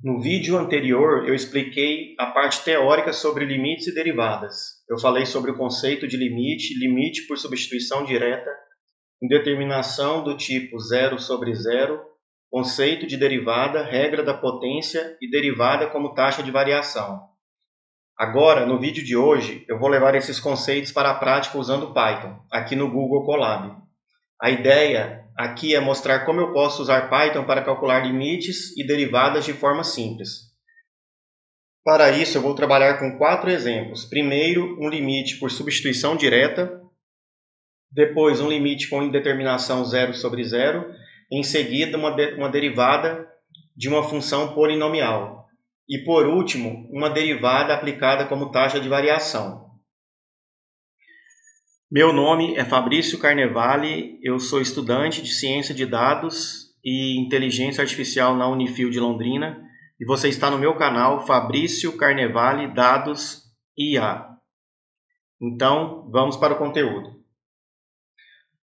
No vídeo anterior, eu expliquei a parte teórica sobre limites e derivadas. Eu falei sobre o conceito de limite, limite por substituição direta, indeterminação do tipo zero sobre zero, conceito de derivada, regra da potência e derivada como taxa de variação. Agora, no vídeo de hoje, eu vou levar esses conceitos para a prática usando Python, aqui no Google Colab. A ideia aqui é mostrar como eu posso usar Python para calcular limites e derivadas de forma simples. Para isso, eu vou trabalhar com 4 exemplos. Primeiro, um limite por substituição direta. Depois, um limite com indeterminação zero sobre zero. Em seguida, uma derivada de uma função polinomial. E, por último, uma derivada aplicada como taxa de variação. Meu nome é Fabrício Carnevale, eu sou estudante de Ciência de Dados e Inteligência Artificial na Unifil de Londrina e você está no meu canal Fabrício Carnevale Dados IA. Então, vamos para o conteúdo.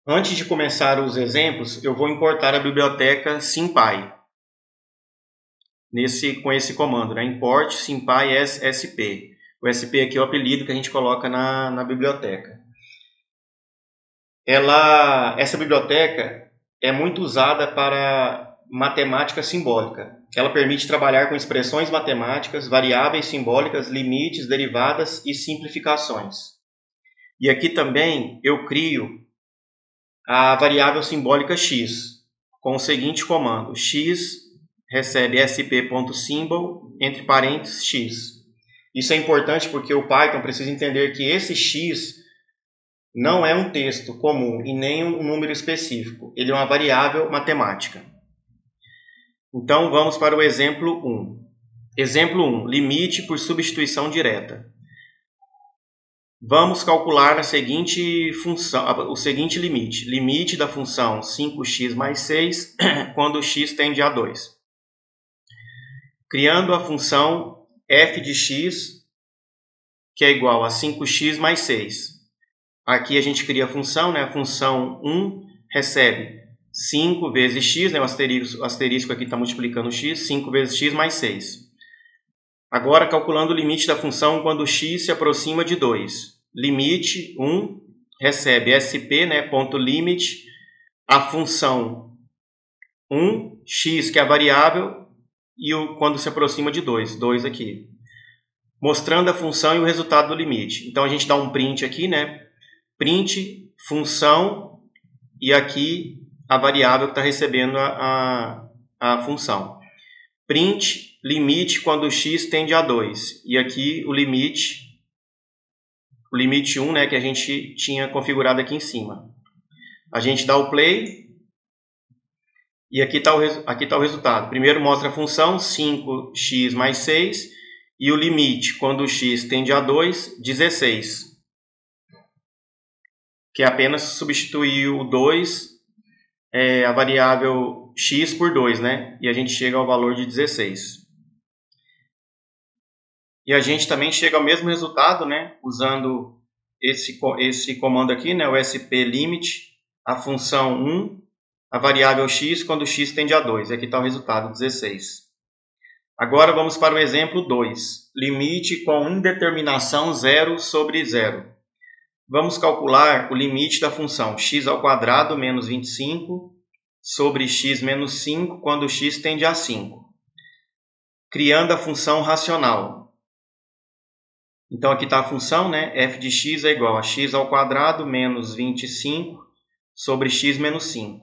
Antes de começar os exemplos, eu vou importar a biblioteca SymPy com esse comando, import SymPy as SP. O SP aqui é o apelido que a gente coloca na biblioteca. Essa biblioteca é muito usada para matemática simbólica. Ela permite trabalhar com expressões matemáticas, variáveis simbólicas, limites, derivadas e simplificações. E aqui também eu crio a variável simbólica x, com o seguinte comando: x recebe sp.symbol, entre parênteses, x. Isso é importante porque o Python precisa entender que esse x não é um texto comum e nem um número específico. Ele é uma variável matemática. Então, vamos para o exemplo 1. Exemplo 1. Limite por substituição direta. Vamos calcular a seguinte função, o seguinte limite. Limite da função 5x mais 6 quando x tende a 2. Criando a função f de x, que é igual a 5x mais 6. Aqui a gente cria a função, a função 1 recebe 5 vezes x, o asterisco aqui está multiplicando x, 5 vezes x mais 6. Agora, calculando o limite da função quando x se aproxima de 2. Limite 1 recebe sp, ponto limit, a função 1, x, que é a variável, e quando se aproxima de 2, 2 aqui. Mostrando a função e o resultado do limite. Então, a gente dá um print aqui, print função e aqui a variável que está recebendo a função. Print limite quando x tende a 2 e aqui o limite 1, que a gente tinha configurado aqui em cima. A gente dá o play e aqui está o resultado. Primeiro mostra a função 5x mais 6 e o limite quando x tende a 2, 16. Que é apenas substituir o 2, a variável x por 2, e a gente chega ao valor de 16. E a gente também chega ao mesmo resultado, usando esse comando aqui, o spLimit, a função 1, a variável x quando x tende a 2. E aqui está o resultado, 16. Agora vamos para o exemplo 2. Limite com indeterminação 0 sobre 0. Vamos calcular o limite da função x² menos 25 sobre x menos 5 quando x tende a 5. Criando a função racional. Então aqui está a função, f de x é igual a x² menos 25 sobre x menos 5.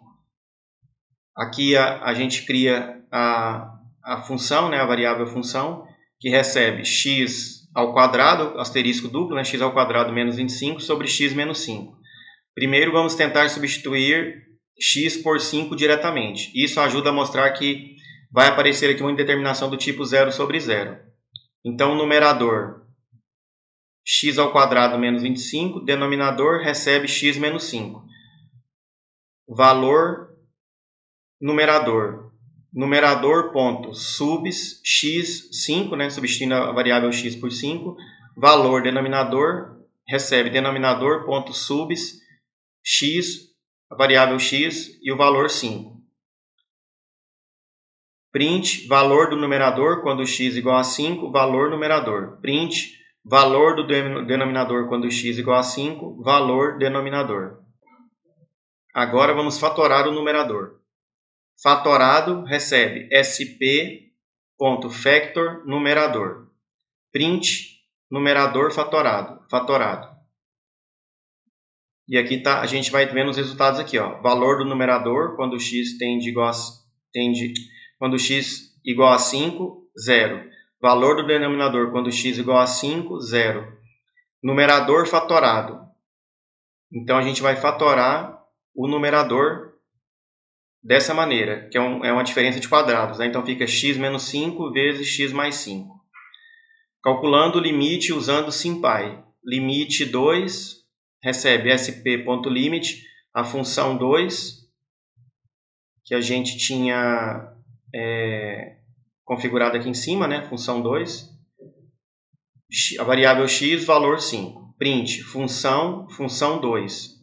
Aqui a gente cria a função, a variável função, que recebe x ao quadrado, asterisco duplo, x² menos 25 sobre x menos 5. Primeiro vamos tentar substituir x por 5 diretamente. Isso ajuda a mostrar que vai aparecer aqui uma indeterminação do tipo 0 sobre 0. Então, numerador x² menos 25, denominador recebe x menos 5. Valor numerador. Numerador ponto subs x 5, substituindo a variável x por 5. Valor denominador recebe denominador ponto subs x, a variável x e o valor 5. Print, valor do numerador quando x igual a 5, valor numerador. Print, valor do denominador quando x igual a 5, valor denominador. Agora vamos fatorar o numerador. Fatorado recebe sp.factor numerador. Print, numerador fatorado. E aqui a gente vai vendo os resultados aqui, ó. Valor do numerador quando x quando x igual a 5, 0. Valor do denominador quando x igual a 5, 0. Numerador fatorado. Então a gente vai fatorar o numerador dessa maneira, que é uma diferença de quadrados, né? Então fica x menos 5 vezes x mais 5. Calculando o limite usando SymPy. Limite 2 recebe sp.limit, a função 2, que a gente tinha configurado aqui em cima, né? Função 2. A variável x, valor 5. Print, função 2.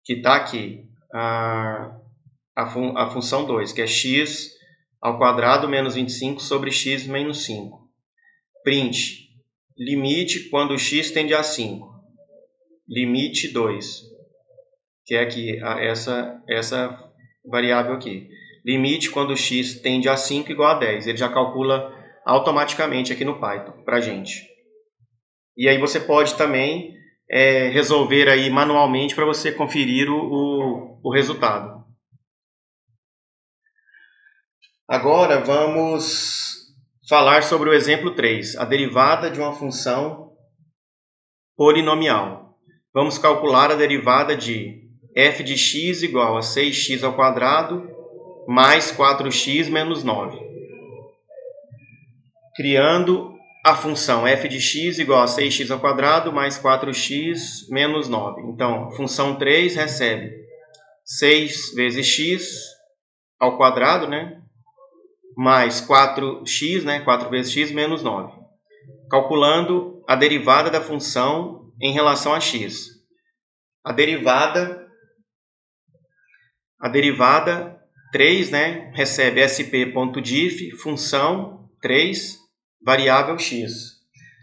Que está aqui. A função 2, que é x ao quadrado menos 25 sobre x menos 5. Print, limite quando x tende a 5. Limite 2, que é aqui, essa variável aqui. Limite quando x tende a 5 igual a 10. Ele já calcula automaticamente aqui no Python para a gente. E aí você pode também resolver aí manualmente para você conferir o resultado. Agora vamos falar sobre o exemplo 3, a derivada de uma função polinomial. Vamos calcular a derivada de f de x igual a 6x ao quadrado mais 4x menos 9. Criando a função f de x igual a 6x ao quadrado mais 4x menos 9. Então, função 3 recebe 6 vezes x ao quadrado, né? Mais 4x, né? 4 vezes x menos 9. Calculando a derivada da função em relação a x. A derivada 3, né? Recebe sp.diff, função 3, variável x.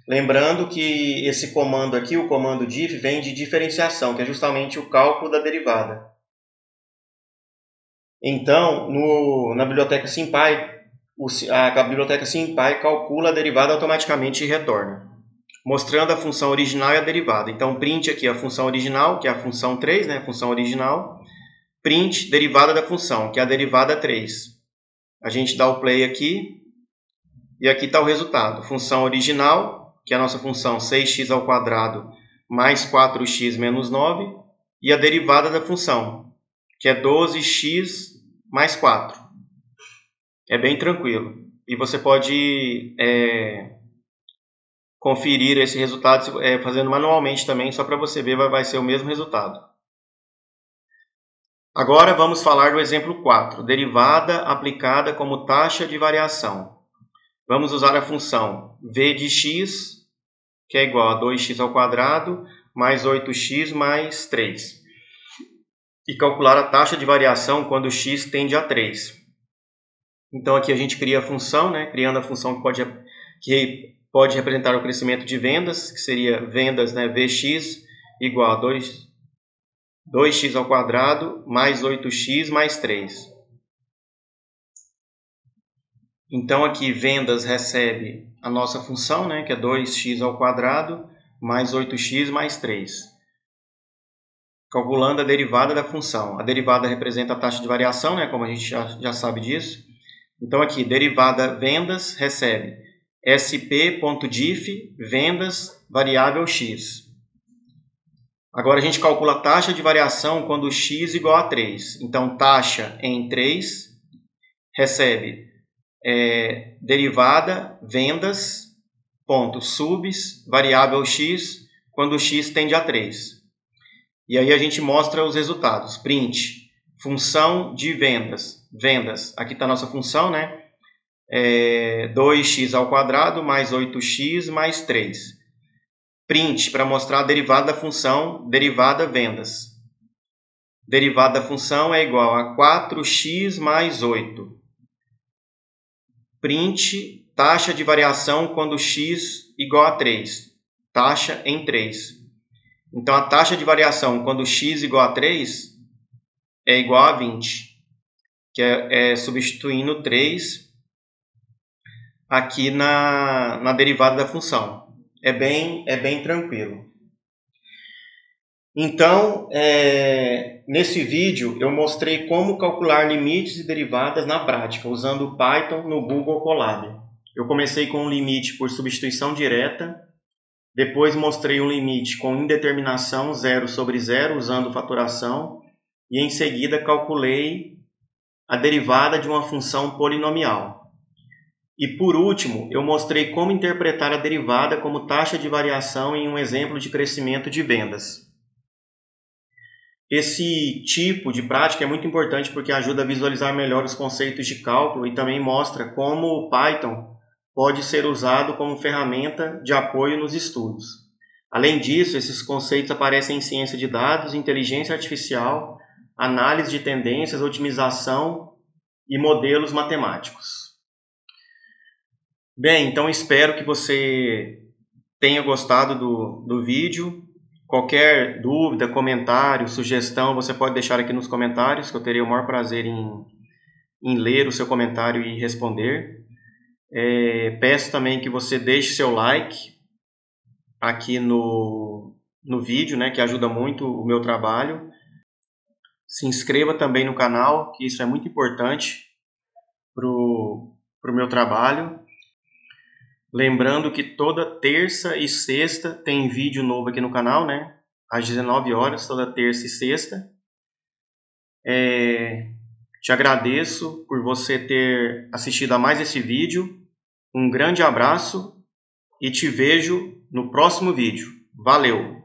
Lembrando que esse comando aqui, o comando diff, vem de diferenciação, que é justamente o cálculo da derivada. Então, na biblioteca SymPy, a biblioteca SymPy calcula a derivada automaticamente e retorna, mostrando a função original e a derivada. Então, print aqui a função original, que é a função 3, né? A função original. Print, derivada da função, que é a derivada 3. A gente dá o play aqui. E aqui está o resultado. Função original, que é a nossa função 6x ao quadrado mais 4x menos 9. E a derivada da função, que é 12x mais 4. É bem tranquilo. E você pode conferir esse resultado fazendo manualmente também, só para você ver, vai ser o mesmo resultado. Agora vamos falar do exemplo 4, derivada aplicada como taxa de variação. Vamos usar a função v de x, que é igual a 2x ao quadrado, mais 8x mais 3. E calcular a taxa de variação quando x tende a 3. Então aqui a gente cria a função, né? Criando a função que pode representar o crescimento de vendas, que seria vendas, né? Vx igual a 2x ao quadrado mais 8x mais 3. Então aqui vendas recebe a nossa função, né, que é 2x ao quadrado mais 8x mais 3. Calculando a derivada da função. A derivada representa a taxa de variação, né, como a gente já sabe disso. Então aqui, derivada vendas recebe sp.diff vendas variável x. Agora a gente calcula a taxa de variação quando x igual a 3. Então taxa em 3 recebe derivada vendas ponto subs variável x quando x tende a 3. E aí a gente mostra os resultados. Print, função de vendas. Aqui está a nossa função, né? 2x ao quadrado mais 8x mais 3. Print, para mostrar a derivada da função derivada vendas. derivada da função é igual a 4x mais 8. Print taxa de variação quando x igual a 3. Taxa em 3. Então, a taxa de variação quando x igual a 3 é igual a 20. Que é substituindo 3 aqui na derivada da função. É bem tranquilo. Então, nesse vídeo eu mostrei como calcular limites e derivadas na prática, usando o Python no Google Colab. Eu comecei com um limite por substituição direta, depois mostrei um limite com indeterminação 0 sobre 0, usando fatoração, e em seguida calculei a derivada de uma função polinomial. E por último, eu mostrei como interpretar a derivada como taxa de variação em um exemplo de crescimento de vendas. Esse tipo de prática é muito importante porque ajuda a visualizar melhor os conceitos de cálculo e também mostra como o Python pode ser usado como ferramenta de apoio nos estudos. Além disso, esses conceitos aparecem em ciência de dados, inteligência artificial, análise de tendências, otimização e modelos matemáticos. Bem, então espero que você tenha gostado do vídeo. Qualquer dúvida, comentário, sugestão, você pode deixar aqui nos comentários, que eu terei o maior prazer em ler o seu comentário e responder. Peço também que você deixe seu like aqui no vídeo, né, que ajuda muito o meu trabalho. Se inscreva também no canal, que isso é muito importante para o meu trabalho. Lembrando que toda terça e sexta tem vídeo novo aqui no canal, né? Às 19 horas, toda terça e sexta. Te agradeço por você ter assistido a mais esse vídeo. Um grande abraço e te vejo no próximo vídeo. Valeu!